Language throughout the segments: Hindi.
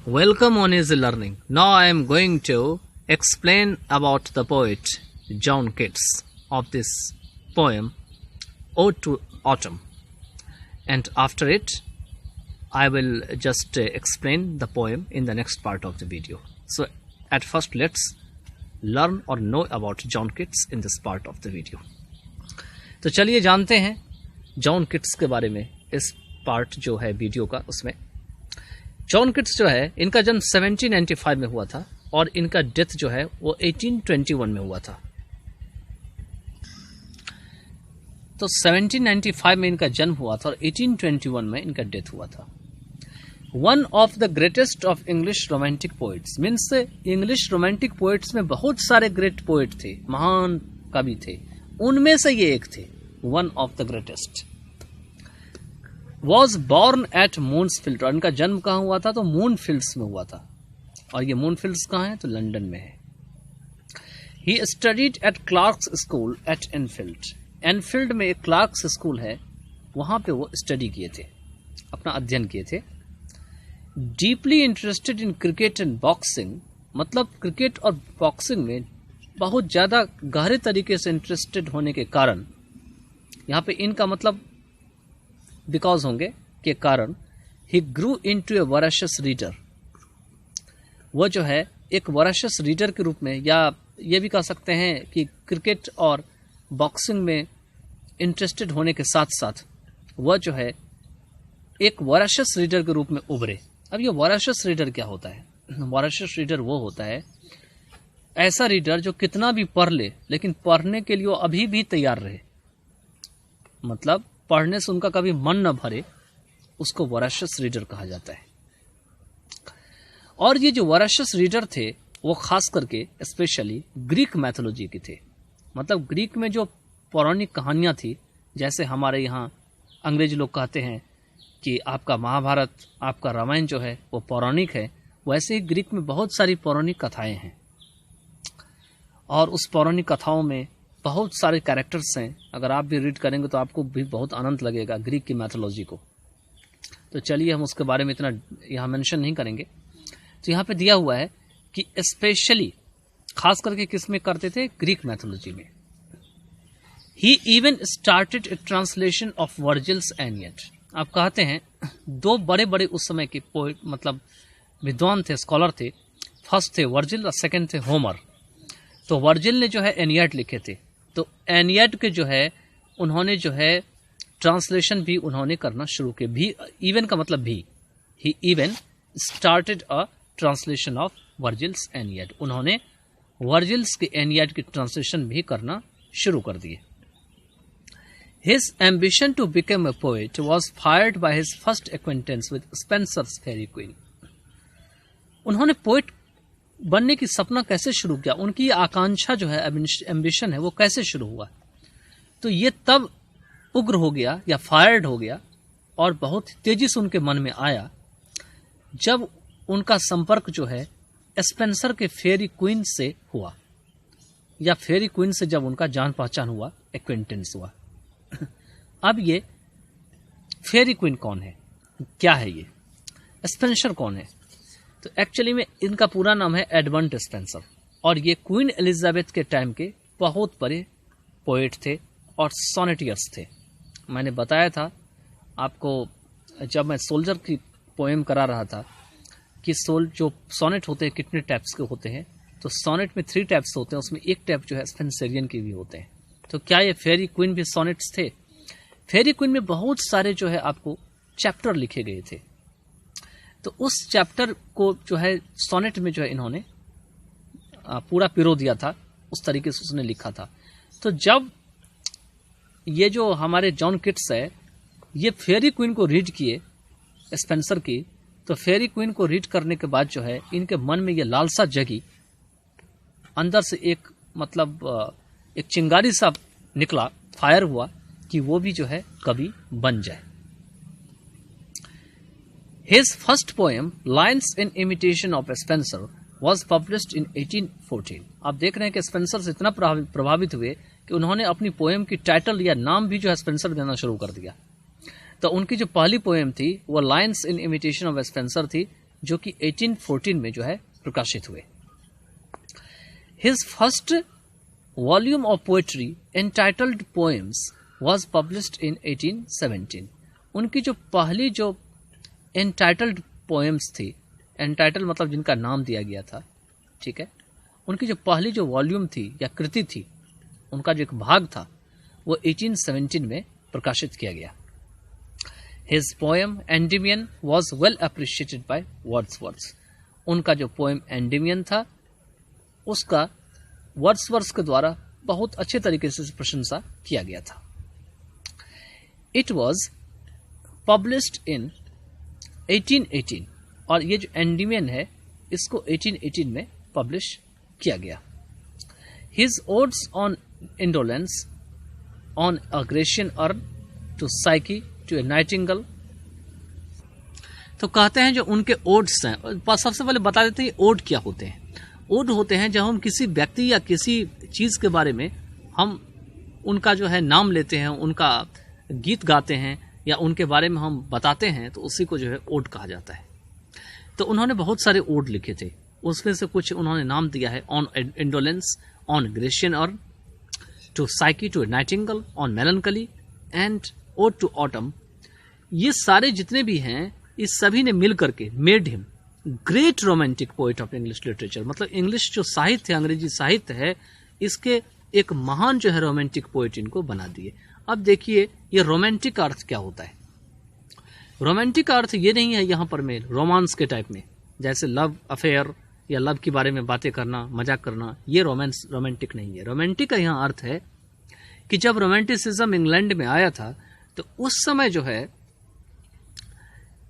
Welcome on Easy Learning. Now I am going to explain about the poet John Keats of this poem Ode to Autumn, and after it I will just explain the poem in the next part of the video. So at first let's learn or know about John Keats in this part of the video. तो चलिए जानते हैं जॉन किट्स के बारे में इस पार्ट जो है वीडियो का। उसमें जॉन किट्स जो है इनका जन्म 1795 में हुआ था और इनका डेथ जो है वो 1821 में हुआ था। तो 1795 में इनका जन्म हुआ था और 1821 में इनका डेथ हुआ था। One of the greatest of English romantic poets, means English romantic poets में बहुत सारे ग्रेट पोइट थे, महान कवि थे, उनमें से ये एक थे। One of the greatest was born at Moorfields, और इनका जन्म कहाँ हुआ था? तो मूनफील्ड्स में हुआ था। और ये मूनफील्ड्स कहाँ है? तो लंदन में है। He studied at Clarks school eight Enfield, Enfield में एक क्लार्क्स स्कूल है, वहां पे वो स्टडी किए थे, अपना अध्ययन किए थे। Deeply interested in cricket and boxing, मतलब क्रिकेट और बॉक्सिंग में बहुत ज़्यादा गहरे तरीके से इंटरेस्टेड होने के कारण, यहाँ पे इनका मतलब बिकॉज होंगे के कारण, ही ग्रू इनटू ए वोराशियस रीडर, वो जो है एक वोराशियस रीडर के रूप में, या ये भी कह सकते हैं कि क्रिकेट और बॉक्सिंग में इंटरेस्टेड होने के साथ साथ वह जो है एक वोराशियस रीडर के रूप में उभरे। अब ये वोराशियस रीडर क्या होता है? वोराशियस रीडर वो होता है ऐसा रीडर जो कितना भी पढ़ ले लेकिन पढ़ने के लिए वो अभी भी तैयार रहे, मतलब पढ़ने से उनका कभी मन न भरे, उसको वोराशियस रीडर कहा जाता है। और ये जो वोराशियस रीडर थे वो खास करके स्पेशली ग्रीक मैथोलॉजी के थे, मतलब ग्रीक में जो पौराणिक कहानियां थी, जैसे हमारे यहाँ अंग्रेज लोग कहते हैं कि आपका महाभारत, आपका रामायण जो है वो पौराणिक है, वैसे ही ग्रीक में बहुत सारी पौराणिक कथाएं हैं और उस पौराणिक कथाओं में बहुत सारे कैरेक्टर्स हैं। अगर आप भी रीड करेंगे तो आपको भी बहुत आनंद लगेगा ग्रीक की मैथोलॉजी को। तो चलिए हम उसके बारे में इतना यहाँ मेंशन नहीं करेंगे। तो यहाँ पे दिया हुआ है कि स्पेशली खास करके किस में करते थे? ग्रीक मैथोलॉजी में। He even started a translation of Virgil's Aeneid. आप कहते हैं दो बड़े बड़े उस समय के पोइट, मतलब विद्वान थे, स्कॉलर थे। फर्स्ट थे वर्जिल और सेकंड थे होमर। तो वर्जिल ने जो है एनियड लिखे थे, तो एनियड के जो है उन्होंने जो है ट्रांसलेशन भी उन्होंने करना शुरू किया। भी इवन का मतलब भी, he even started a translation of Virgil's Aeneid, उन्होंने वर्जिल्स के एनियड की ट्रांसलेशन भी करना शुरू कर दिए। His ambition to become a poet was fired by his first acquaintance with Spenser's Faerie Queene. उन्होंने पोइट बनने की सपना कैसे शुरू किया? उनकी आकांक्षा जो है, एम्बिशन है, वो कैसे शुरू हुआ? तो ये तब उग्र हो गया या फायर्ड हो गया और बहुत तेजी से उनके मन में आया जब उनका संपर्क जो है स्पेंसर के फेरी क्वीन से हुआ, या फेरी क्वीन से जब उनका जान पहचान हुआ, एक्वेंटेंस हुआ। अब ये फेरी क्वीन कौन है, क्या है ये स्पेंसर कौन है? तो एक्चुअली में इनका पूरा नाम है एडमंड स्पेंसर, और ये क्वीन एलिजाबेथ के टाइम के बहुत बड़े पोएट थे और सोनेटियर्स थे। मैंने बताया था आपको जब मैं सोल्जर की पोएम करा रहा था कि जो सोनेट होते हैं कितने टाइप्स के होते हैं। तो सोनेट में 3 टाइप्स होते हैं, उसमें एक टाइप जो है स्पेंसरियन के भी होते हैं। तो क्या ये फेरी क्वीन भी सोनेट्स थे? फेरी क्वीन में बहुत सारे जो है आपको चैप्टर लिखे गए थे। तो उस चैप्टर को जो है सोनेट में जो है इन्होंने पूरा पिरो दिया था, उस तरीके से उसने लिखा था। तो जब ये जो हमारे जॉन किट्स है ये फेरी क्वीन को रीड किए स्पेंसर की, तो फेरी क्वीन को रीड करने के बाद जो है इनके मन में ये लालसा जगी, अंदर से एक मतलब एक चिंगारी सा निकला, फायर हुआ कि वो भी जो है कवि बन जाए। His first poem, Lines in Imitation of Spenser, was published in 1814. आप देख रहे हैं कि स्पेंसर से इतना प्रभावित हुए कि उन्होंने अपनी पोएम की टाइटल या नाम भी जो है स्पेंसर देना शुरू कर दिया। तो उनकी जो पहली पोएम थी वो lines in imitation of Spencer थी, जो कि 1814 में जो है प्रकाशित हुए। His first volume of poetry entitled poems was published in 1817। उनकी जो पहली जो एंटाइटल्ड पोएम्स थी, एंटाइटल मतलब जिनका नाम दिया गया था, ठीक है, उनकी जो पहली जो वॉल्यूम थी या कृति थी, उनका जो एक भाग था, वो 1817 में प्रकाशित किया गया। His poem Endymion was well appreciated by Wordsworth. उनका जो पोएम एंडिमियन था, उसका वर्ड्सवर्थ के द्वारा बहुत अच्छे तरीके से प्रशंसा किया गया था। इट वॉज पब्लिश्ड इन 1818, और ये जो एंडिमियन है इसको 1818 में पब्लिश किया गया। His odes on indolence, on a Grecian urn, to Psyche, to a nightingale. तो कहते हैं जो उनके ओड्स हैं, सबसे पहले बता देते हैं ओड क्या होते हैं। ओड होते हैं जब हम किसी व्यक्ति या किसी चीज के बारे में हम उनका जो है नाम लेते हैं, उनका गीत गाते हैं या उनके बारे में हम बताते हैं, तो उसी को जो है ओड कहा जाता है। तो उन्होंने बहुत सारे ओड लिखे थे, उसमें से कुछ उन्होंने नाम दिया है, on indolence, on Grecian urn, to Psyche, to a nightingale, on melancholy and ode to autumn. ये सारे जितने भी हैं, इस सभी ने मिल करके made him great romantic poet of English literature. मतलब इंग्लिश जो साहित्य है, अंग्रेजी साहित्य है, इसके एक महान जो है रोमांटिक पोएट इनको बना दिए। अब देखिए ये रोमांटिक अर्थ क्या होता है। रोमांटिक अर्थ ये नहीं है यहाँ पर में रोमांस के टाइप में, जैसे लव अफेयर या लव के बारे में बातें करना, मजाक करना, ये रोमांटिक नहीं है। रोमांटिक का यहाँ अर्थ है कि जब रोमांटिसिज्म इंग्लैंड में आया था, तो उस समय जो है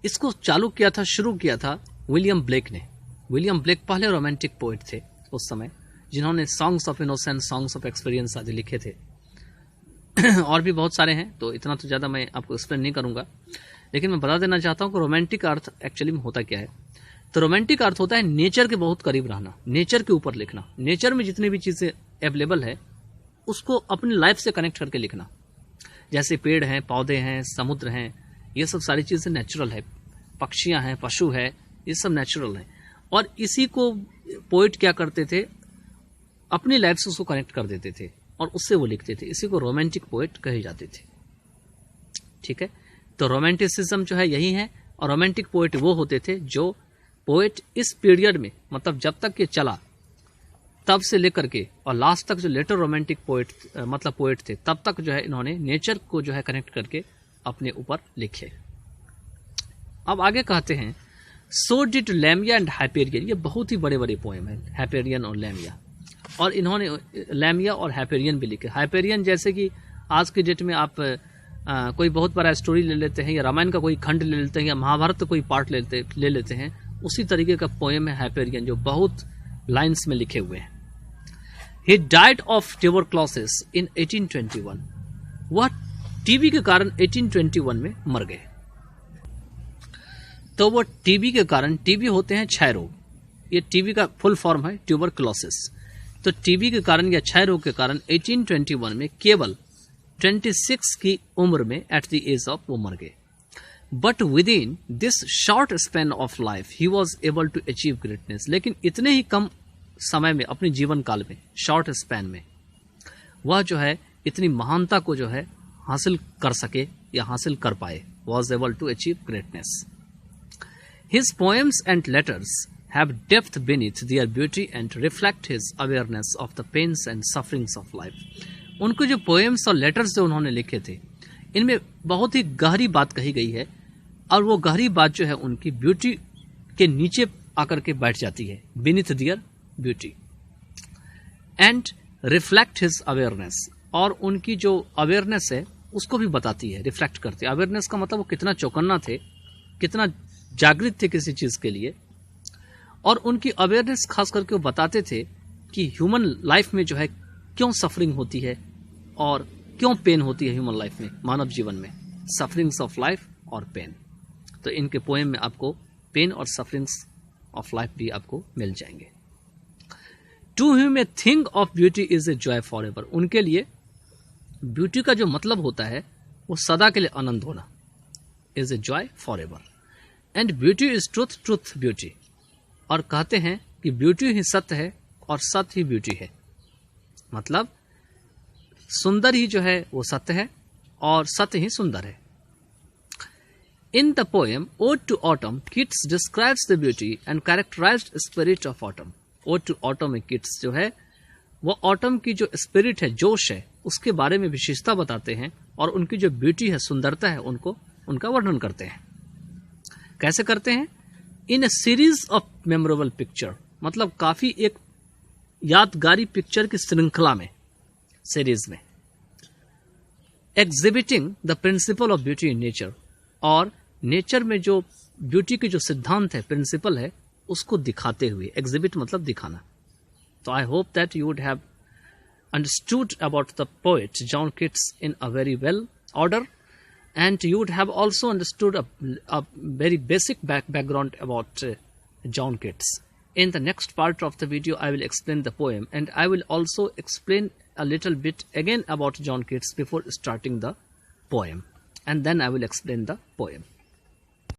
इसको चालू किया था, शुरू किया था विलियम ब्लेक ने। विलियम ब्लेक पहले रोमांटिक पोएट थे उस समय, जिन्होंने songs of innocence, songs of experience आदि लिखे थे। और भी बहुत सारे हैं, तो इतना तो ज़्यादा मैं आपको एक्सप्लेन नहीं करूंगा, लेकिन मैं बता देना चाहता हूं कि रोमांटिक अर्थ एक्चुअली में होता क्या है। तो रोमांटिक अर्थ होता है नेचर के बहुत करीब रहना, नेचर के ऊपर लिखना, नेचर में जितनी भी चीज़ें अवेलेबल है उसको अपनी लाइफ से कनेक्ट करके लिखना। जैसे पेड़ हैं, पौधे हैं, समुद्र हैं, ये सब सारी चीज़ें नेचुरल है, पक्षियां हैं, पशु है, ये सब नेचुरल है। और इसी को पोइट क्या करते थे, अपनी लाइफ से उसको कनेक्ट कर देते थे और उससे वो लिखते थे। इसी को रोमांटिक पोएट कहे जाते थे, ठीक है। तो रोमांटिसिज्म जो है यही है, और रोमांटिक पोएट वो होते थे जो पोएट इस पीरियड में, मतलब जब तक ये चला तब से लेकर के और लास्ट तक जो लेटर रोमांटिक पोएट मतलब पोएट थे, तब तक जो है इन्होंने नेचर को जो है कनेक्ट करके अपने ऊपर लिखे। अब आगे कहते हैं, सो डिड लैमिया एंड हाइपेरियन। ये बहुत ही बड़े बड़े पोएम है, हाइपेरियन और लैमिया, और इन्होंने लैमिया और हाइपेरियन भी लिखे। हाइपेरियन जैसे कि आज की डेट में आप कोई बहुत बड़ा स्टोरी ले लेते हैं, या रामायण का कोई खंड ले लेते हैं, या महाभारत का कोई पार्ट ले लेते हैं, उसी तरीके का पोएम है हाइपेरियन, जो बहुत लाइन्स में लिखे हुए हैं। ही डाइड ऑफ ट्यूबरक्लोसिस इन 1821। वह टीबी के कारण 1821 में मर गए। तो वो टीबी के कारण, टीबी होते हैं क्षय रोग, ये टीबी का फुल फॉर्म है ट्यूबरक्लोसिस। तो टीबी के कारण या क्षय रोग के कारण 1821 में केवल 26 की उम्र में एट द एज ऑफ वो मर गए। But within this short span of life he was able to achieve greatness. लेकिन इतने ही कम समय में, अपने जीवन काल में, शॉर्ट स्पेन में, वह जो है इतनी महानता को जो है हासिल कर सके या हासिल कर पाए, was able to achieve greatness. His poems and letters have depth beneath their beauty and reflect his awareness of the pains and sufferings of life। उनको जो पोएम्स और लेटर्स जो उन्होंने लिखे थे, इनमें बहुत ही गहरी बात कही गई है, और वो गहरी बात जो है उनकी ब्यूटी के नीचे आकर के बैठ जाती है, beneath their beauty and reflect his awareness। और उनकी जो अवेयरनेस है उसको भी बताती है, रिफ्लेक्ट करती है। अवेयरनेस का मतलब वो कितना चौकन्ना थे, कितना जागृत थे किसी चीज के लिए, और उनकी अवेयरनेस खास करके वो बताते थे कि ह्यूमन लाइफ में जो है क्यों सफरिंग होती है और क्यों पेन होती है ह्यूमन लाइफ में, मानव जीवन में, सफरिंग्स ऑफ लाइफ और पेन। तो इनके पोएम में आपको पेन और सफरिंग्स ऑफ लाइफ भी आपको मिल जाएंगे। To him a thing of beauty is a joy forever. उनके लिए ब्यूटी का जो मतलब होता है वो सदा के लिए आनंद होना, is a joy for ever. And beauty is truth, truth beauty. और कहते हैं कि ब्यूटी ही सत्य है और सत्य ही ब्यूटी है। मतलब सुंदर ही जो है वो सत्य है और सत्य ही सुंदर है। In the poem ode to autumn, Keats describes the beauty and characterized spirit of autumn. Ode to autumn में किट्स जो है वो ऑटम की जो स्पिरिट है, जोश है, उसके बारे में विशेषता बताते हैं और उनकी जो ब्यूटी है, सुंदरता है, उनका वर्णन करते हैं। कैसे करते हैं? In a series of memorable picture, मतलब काफी एक यादगारी पिक्चर की श्रृंखला में, सीरीज में। Exhibiting the principle of beauty in nature, और नेचर में जो ब्यूटी के जो सिद्धांत है, प्रिंसिपल है, उसको दिखाते हुए। एग्जिबिट मतलब दिखाना। तो I hope that you would have understood about the poet John Keats in a very well order, and you would have also understood a very basic background about John Keats. In the next part of the video, I will explain the poem, and I will also explain a little bit again about John Keats before starting the poem, and then I will explain the poem.